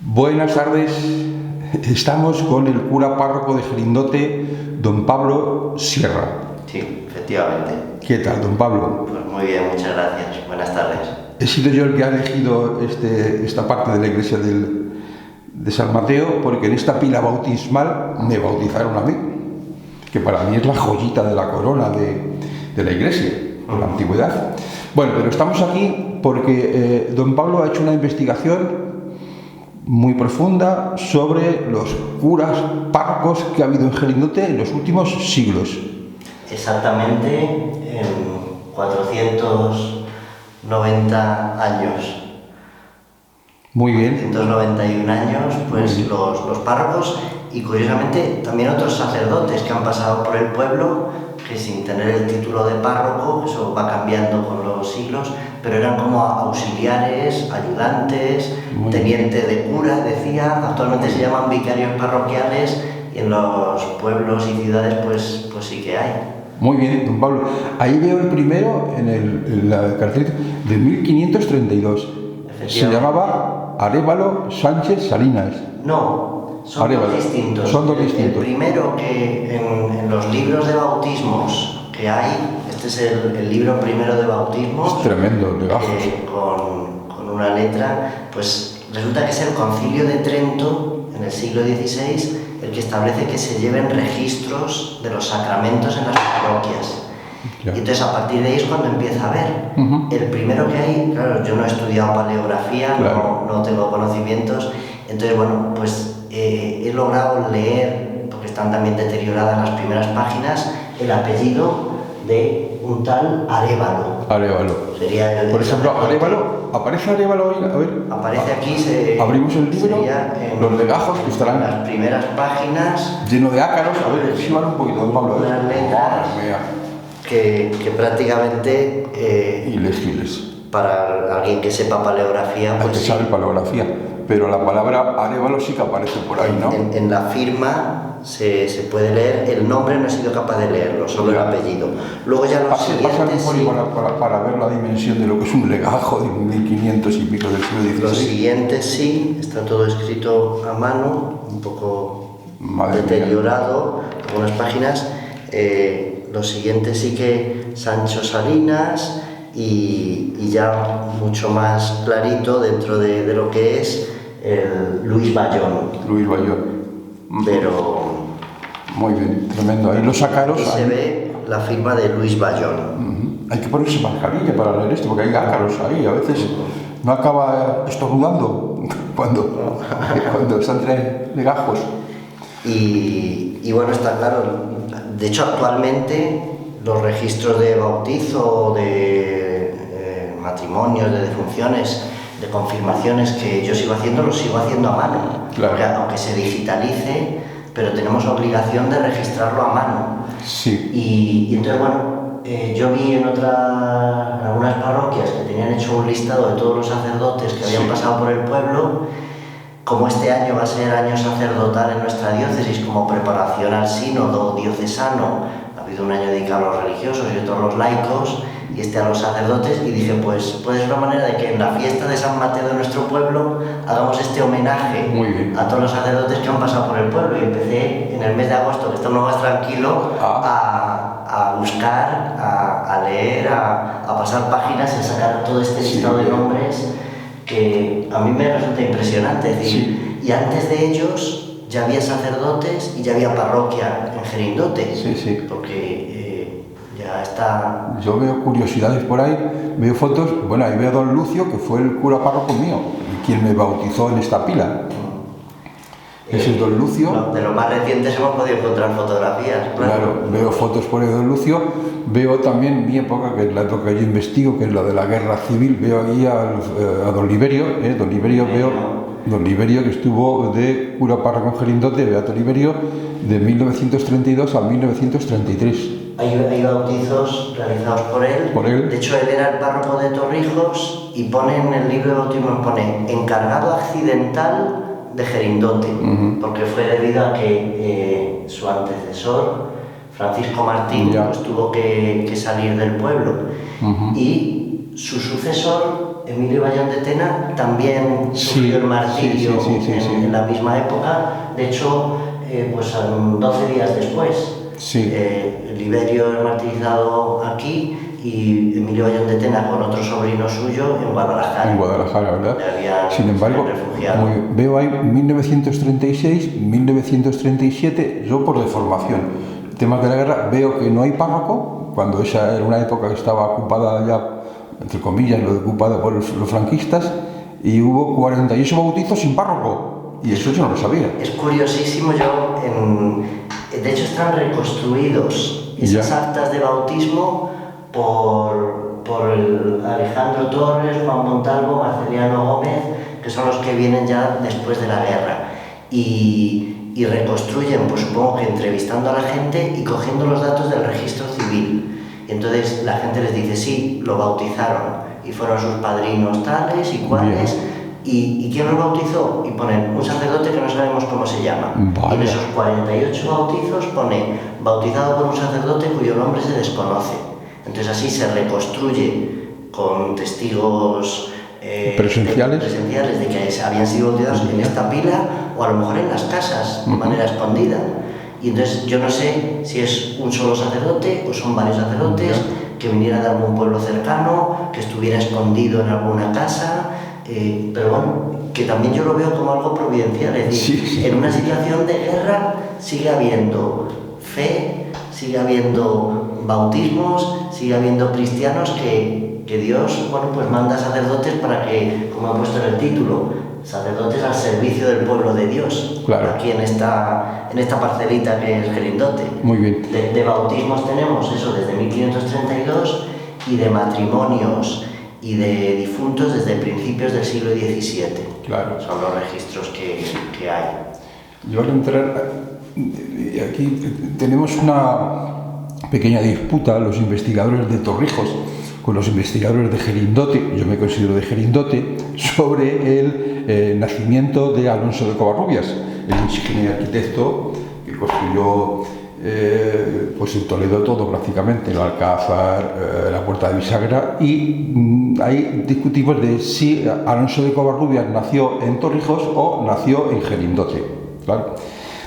Buenas tardes, estamos con el cura párroco de Gerindote, don Pablo Sierra. Sí, efectivamente. ¿Qué tal, don Pablo? Pues muy bien, muchas gracias. Buenas tardes. He sido yo el que ha elegido esta parte de la iglesia de San Mateo, porque en esta pila bautismal me bautizaron a mí, que para mí es la joyita de la corona de la iglesia, de la antigüedad. Bueno, pero estamos aquí porque don Pablo ha hecho una investigación muy profunda sobre los curas párrocos que ha habido en Gerindote en los últimos siglos. Exactamente en 490 años. Muy bien. 491 años, pues los párrocos y curiosamente también otros sacerdotes que han pasado por el pueblo, que sin tener el título de párroco, eso va cambiando con los siglos, pero eran como auxiliares, ayudantes, teniente de cura, decía. Actualmente se llaman vicarios parroquiales y en los pueblos y ciudades pues sí que hay. Muy bien, don Pablo. Ahí veo el primero en la cartelita de 1532. Se llamaba Arévalo Sánchez Salinas. No, son Arévalo. dos distintos. Son dos distintos. El primero que en los libros de bautismos que hay, este es el libro primero de bautismos. Es tremendo, legajos. Con una letra, pues resulta que es el Concilio de Trento, en el siglo XVI, el que establece que se lleven registros de los sacramentos en las parroquias. Y entonces a partir de ahí es cuando empieza a ver. El primero que hay, claro, yo no he estudiado paleografía, no tengo conocimientos, entonces bueno, pues he logrado leer, porque están también deterioradas las primeras páginas, el apellido de un tal Arévalo. Arévalo. Sería Por ejemplo, Arévalo, ¿aparece Arévalo hoy? A ver. Aparece aquí, abrimos el libro, los legajos que estarán en las primeras páginas, lleno de ácaros. A ver, sí van un poquito, don Pablo. unas letras que prácticamente ilegibles. para alguien que sepa paleografía, pues hay que saber paleografía, pero la palabra Arévalo sí que aparece por ahí, ¿no? En la firma se puede leer, el nombre no he sido capaz de leerlo, solo el apellido. Luego ya los siguientes... para ver la dimensión de lo que es un legajo de 1500 y pico del siglo XVI. Los siguientes sí, está todo escrito a mano, un poco deteriorado, algunas páginas. Los siguientes sí que Sancho Salinas y ya mucho más clarito dentro de lo que es Luis Bayón. Luis Bayón. Pero... Muy bien, tremendo. Ahí los ácaros... Aquí se ve la firma de Luis Bayón. Hay que ponerse mascarilla para leer esto, porque hay ácaros ahí. A veces no acaba estornudando cuando están entre legajos. Y bueno, está claro. De hecho, actualmente los registros de bautizo, de matrimonios, de defunciones, de confirmaciones que yo sigo haciendo, los sigo haciendo a mano. Claro. Porque aunque se digitalice, pero tenemos obligación de registrarlo a mano. Sí. Y entonces, bueno, yo vi en algunas parroquias que tenían hecho un listado de todos los sacerdotes que habían pasado por el pueblo. Como este año va a ser año sacerdotal en nuestra diócesis, como preparación al sínodo diocesano, ha habido un año dedicado a los religiosos y otro a los laicos, y a los sacerdotes, y dije, pues puede ser una manera de que en la fiesta de San Mateo de nuestro pueblo hagamos este homenaje a todos los sacerdotes que han pasado por el pueblo. Y empecé en el mes de agosto, que estamos más tranquilo, a buscar, a leer, a pasar páginas y a sacar todo este listado de nombres que a mí me resulta impresionante. Es decir, y antes de ellos ya había sacerdotes y ya había parroquia en Gerindote. Sí. Porque ya está... Yo veo curiosidades por ahí, veo fotos. Bueno, ahí veo a don Lucio, que fue el cura párroco mío, y quien me bautizó en esta pila. Ese es don Lucio. De los más recientes hemos podido encontrar fotografías. Claro, veo fotos por ahí de don Lucio. Veo también mi época, que es la época que yo investigo, que es la de la guerra civil. Veo ahí a don Liberio. Don Liberio, que estuvo de cura párroco en Gerindote, Beato Liberio, de 1932 a 1933. Hay bautizos realizados por él. De hecho, él era el párroco de Torrijos y pone en el libro de bautismo, pone encargado accidental de Gerindote, porque fue debido a que su antecesor, Francisco Martín, pues tuvo que salir del pueblo. Y su sucesor Emilio Bayón de Tena también sufrió el martirio en la misma época. De hecho, pues 12 días después, Liberio es martirizado aquí y Emilio Bayón de Tena con otro sobrino suyo en Guadalajara. En Guadalajara, ¿verdad? Sin embargo, veo ahí 1936, 1937, yo por deformación, temas de la guerra, veo que no hay párroco, cuando esa era una época que estaba ocupada ya, entre comillas, lo ocupada por los franquistas, y hubo 48 bautizos sin párroco, y eso yo no lo sabía. Es curiosísimo, de hecho están reconstruidos esas actas de bautismo por Alejandro Torres, Juan Montalvo, Marceliano Gómez, que son los que vienen ya después de la guerra, y reconstruyen, pues supongo que entrevistando a la gente y cogiendo los datos del registro civil. Y entonces la gente les dice, sí, lo bautizaron, y fueron sus padrinos tales y cuales, y ¿quién los bautizó? Y ponen un sacerdote que no sabemos cómo se llama. Y en esos 48 bautizos pone bautizado por un sacerdote cuyo nombre se desconoce. Entonces así se reconstruye con testigos presenciales de que habían sido bautizados en esta pila o a lo mejor en las casas de manera escondida. Y entonces yo no sé si es un solo sacerdote o son varios sacerdotes que vinieran de algún pueblo cercano, que estuviera escondido en alguna casa, pero bueno, que también yo lo veo como algo providencial. Es decir, en una situación de guerra sigue habiendo fe, sigue habiendo bautismos, sigue habiendo cristianos que Dios, bueno, pues manda sacerdotes para que, como ha puesto en el título, sacerdotes al servicio del pueblo de Dios, aquí en esta parcelita que es Gerindote. Muy bien. De bautismos tenemos eso desde 1532 y de matrimonios y de difuntos desde principios del siglo XVII. Claro. Son los registros que hay. Yo al entrar aquí tenemos una pequeña disputa, los investigadores de Torrijos con los investigadores de Gerindote, yo me considero de Gerindote, sobre el nacimiento de Alonso de Covarrubias, el ingeniero arquitecto que construyó pues en Toledo todo prácticamente, el Alcázar, la Puerta de Bisagra, y ahí discutimos de si Alonso de Covarrubias nació en Torrijos o nació en Gerindote, claro.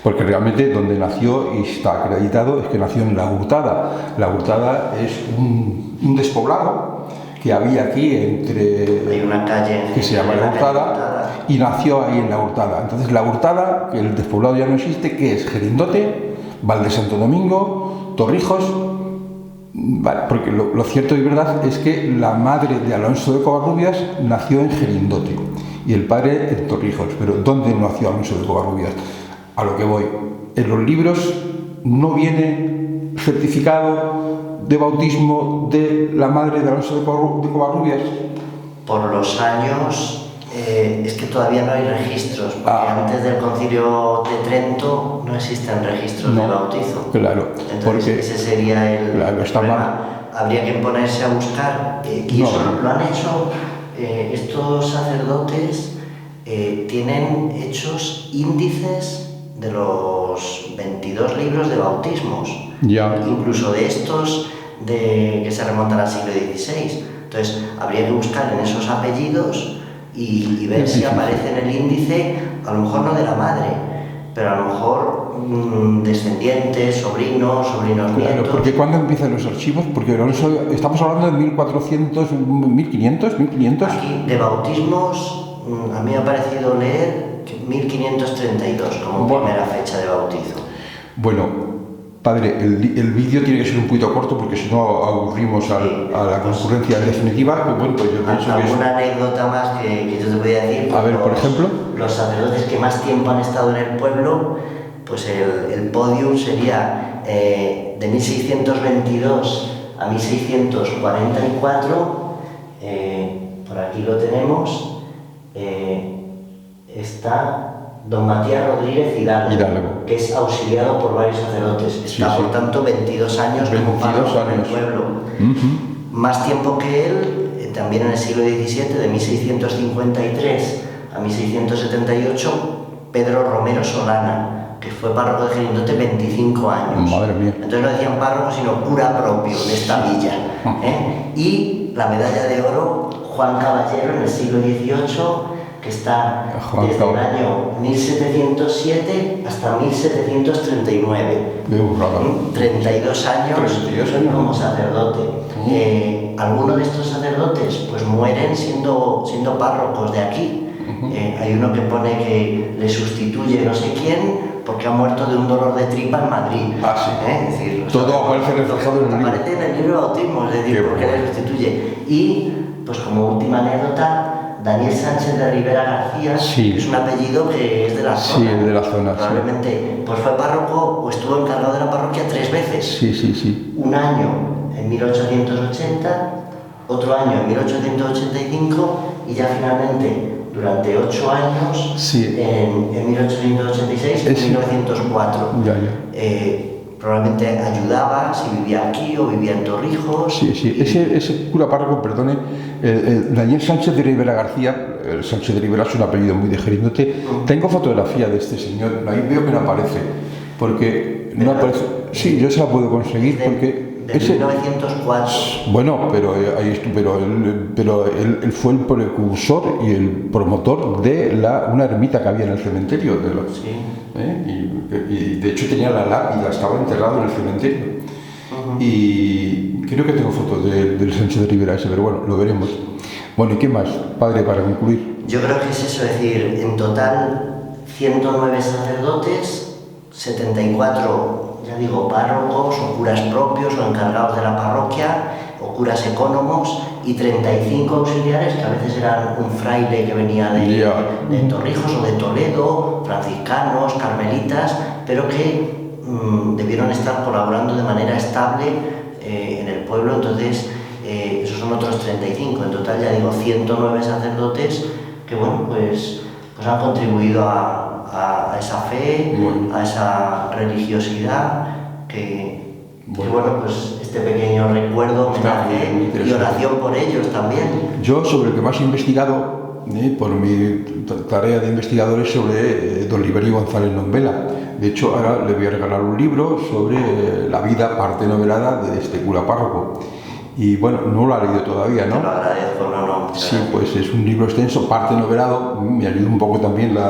Porque realmente donde nació y está acreditado es que nació en La Hurtada. La Hurtada es un despoblado que había aquí Hay una calle que se llama La Hurtada y nació ahí en La Hurtada. Entonces La Hurtada, que el despoblado ya no existe, que es Gerindote, Valde Santo Domingo, Torrijos. Vale, porque lo cierto y verdad es que la madre de Alonso de Covarrubias nació en Gerindote y el padre en Torrijos. Pero ¿dónde nació Alonso de Covarrubias? A lo que voy, en los libros no viene certificado de bautismo de la madre de Alonso de Covarrubias. Por los años, es que todavía no hay registros, porque antes del Concilio de Trento no existen registros de bautizo. Claro, entonces porque ese sería el problema. Habría que ponerse a buscar, y eso lo han hecho estos sacerdotes, tienen hechos índices de los 22 libros de bautismos, incluso de estos que se remontan al siglo XVI. Entonces habría que buscar en esos apellidos y ver si aparece en el índice, a lo mejor no de la madre, pero a lo mejor descendientes, sobrinos nietos. Porque ¿cuándo empiezan los archivos? Porque estamos hablando de 1400, 1500. Aquí de bautismos a mí me ha parecido leer 1532 como primera fecha de bautizo. Bueno, padre, el vídeo tiene que ser un poquito corto porque si no aburrimos a la concurrencia definitiva. Bueno, pues yo pienso que alguna anécdota más que yo te voy a decir. A ver, por ejemplo. Los sacerdotes que más tiempo han estado en el pueblo, pues el podium sería de 1622 a 1644. Por aquí lo tenemos. Está don Matías Rodríguez Hidalgo, que es auxiliado por varios sacerdotes. Está, por tanto, 22 años como párroco en el pueblo. Más tiempo que él, también en el siglo XVII, de 1653 a 1678, Pedro Romero Solana, que fue párroco de Gerindote 25 años. Madre mía. Entonces no decían párroco, sino cura propio de esta villa. Y la medalla de oro, Juan Caballero en el siglo XVIII, que está Juan desde el año 1707 hasta 1739. 32 años 32 años como sacerdote. Algunos de estos sacerdotes pues mueren siendo párrocos de aquí. Hay uno que pone que le sustituye no sé quién porque ha muerto de un dolor de tripa en Madrid. Ah, sí. Es decir, todo aparece reflejado en el libro. Aparece en el libro de bautismo, es decir, porque le sustituye. Y, pues como última anécdota, Daniel Sánchez de Rivera García, sí, que es un apellido que es de la zona. Sí, es de la zona. Probablemente pues fue párroco o estuvo encargado de la parroquia 3 veces. Sí. Un año en 1880, otro año en 1885 y ya finalmente durante 8 años en 1886 y 1904. Probablemente ayudaba si vivía aquí o vivía en Torrijos. Sí. Ese cura párroco, perdone, Daniel Sánchez de Rivera García, Sánchez de Rivera es un apellido muy de Gerindote. Tengo fotografía de este señor, ahí veo que no aparece, porque no aparece. Sí, yo se la puedo conseguir porque... De 1904. Bueno, pero él fue el precursor y el promotor de una ermita que había en el cementerio. Y de hecho tenía la lápida, estaba enterrado en el cementerio. Y creo que tengo fotos del Sánchez de Rivera ese, pero bueno, lo veremos. Bueno, ¿y qué más, padre, para concluir? Yo creo que es eso, es decir, en total 109 sacerdotes, 74 ya digo, párrocos o curas propios o encargados de la parroquia o curas ecónomos y 35 auxiliares que a veces eran un fraile que venía de Torrijos o de Toledo, franciscanos, carmelitas, pero que debieron estar colaborando de manera estable en el pueblo. Entonces esos son otros 35, en total ya digo 109 sacerdotes que bueno, pues han contribuido a esa fe, a esa religiosidad que bueno, pues este pequeño recuerdo, homenaje y oración por ellos también. Yo sobre el que más he investigado, por mi tarea de investigador, es sobre don Liberio González Nombela. De hecho, ahora le voy a regalar un libro sobre la vida, parte novelada, de este cura párroco. Y bueno, no lo ha leído todavía, ¿no? Te lo agradezco, no. Sí, pues es un libro extenso, parte novelado. Me ayudó un poco también la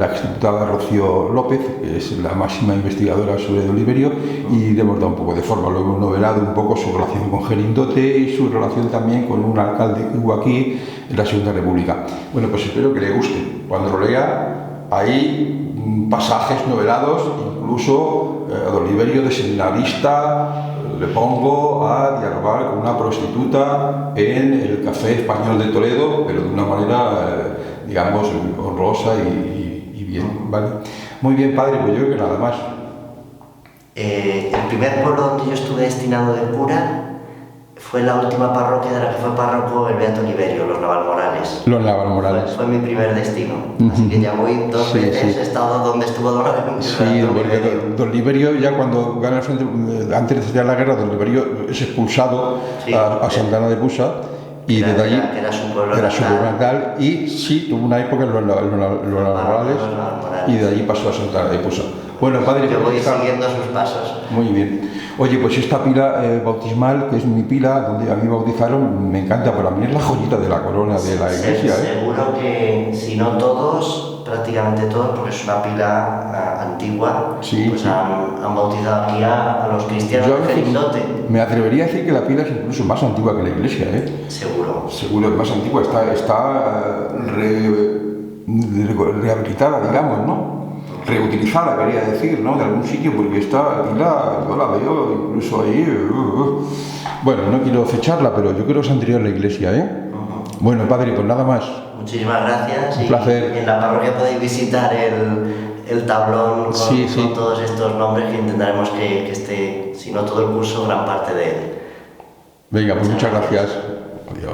exdiputada Rocío López, que es la máxima investigadora sobre don Liberio, y le hemos dado un poco de forma. Lo hemos novelado un poco su relación con Gerindote y su relación también con un alcalde que hubo aquí en la Segunda República. Bueno, pues espero que le guste. Cuando lo lea, hay pasajes novelados, incluso a don Liberio de seminarista le pongo a dialogar con una prostituta en el Café Español de Toledo, pero de una manera, digamos, honrosa y bien, ¿vale? Muy bien, padre, pues yo creo que nada más. El primer pueblo donde yo estuve destinado de cura fue la última parroquia de la que fue párroco el Beato Liberio, los Navalmorales. Los Navalmorales. Fue mi primer destino, así que ya voy 2 veces, he estado donde estuvo don Liberio. Sí, don Liberio ya cuando gana el frente, antes de la guerra, don Liberio es expulsado a Santana de Pusa. Y desde allí era su pueblo natal, y sí, tuvo una época en los Navalmorales, y de allí pasó a Santana de Pusa. Bueno, padre, yo voy siguiendo sus pasos. Muy bien. Oye, pues esta pila bautismal, que es mi pila, donde a mí bautizaron, me encanta, para mí es la joyita de la corona de la iglesia. Seguro que, si no todos, prácticamente todos, porque es una pila antigua, pues han bautizado aquí a los cristianos de Gerindote. Me atrevería a decir que la pila es incluso más antigua que la iglesia, ¿eh? Seguro. Seguro, es más antigua, está rehabilitada, digamos, ¿no? Reutilizada, quería decir, ¿no? De algún sitio, porque esta pila yo la veo incluso ahí. Bueno, no quiero fecharla, pero yo creo que es anterior a la iglesia, ¿eh? Bueno, padre, pues nada más. Muchísimas gracias. Un placer. En la parroquia podéis visitar el tablón con todos estos nombres, que intentaremos que esté, si no todo el curso, gran parte de él. Venga, pues muchas gracias. Adiós.